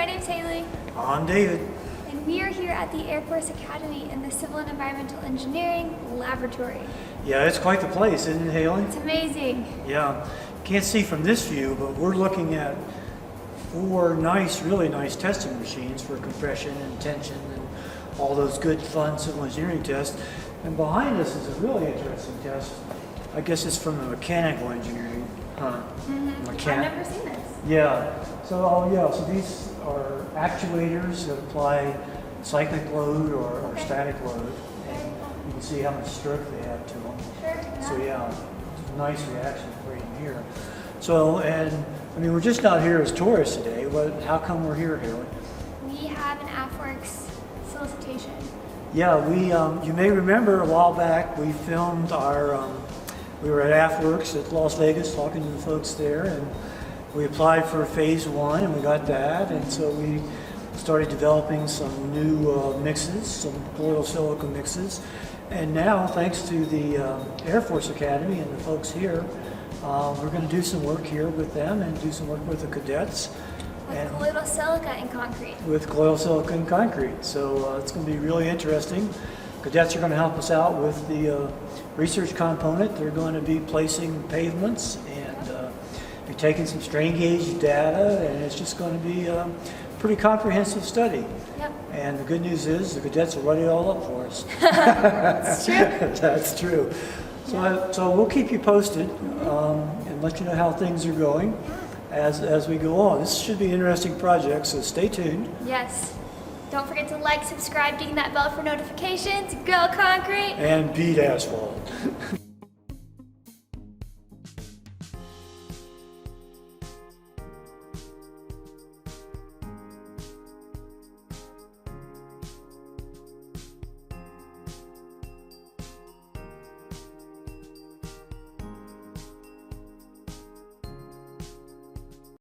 my name's Haley. I'm David. And we are here at the AFWERX Academy in the Civil and Environmental Engineering Laboratory. Yeah, it's quite the place, isn't it, Haley? It's amazing. Yeah, can't see from this view, but we're looking at four really nice testing machines for compression and tension and all those good, fun civil engineering tests. And behind us is a really interesting test. I guess it's from the mechanical engineering. I've never seen this. Yeah. So these are actuators that apply cyclic load or static load. And you can see how much stroke they have to them. Sure. Yeah. So yeah, nice reaction right in here. So, and I mean, we're just not here as tourists today. How come we're here, Haley? We have an AFWERX solicitation. Yeah, you may remember a while back we filmed we were at AFWERX at Las Vegas talking to the folks there, and we applied for phase 1 and we got that, and so we started developing some new mixes, some colloidal silica mixes, and now thanks to the Air Force Academy and the folks here, we're going to do some work here with them and do some work with the cadets. With colloidal silica in concrete. With colloidal silica in concrete. So it's going to be really interesting. Cadets are going to help us out with the research component. They're going to be placing pavements and be taking some strain gauge data, and it's just going to be a pretty comprehensive study. Yep. And the good news is the cadets will write it all up for us. That's true. That's true. So we'll keep you posted and let you know how things are going as we go on. This should be an interesting project, so stay tuned. Yes. Don't forget to like, subscribe, ding that bell for notifications. Go concrete! And beat asphalt.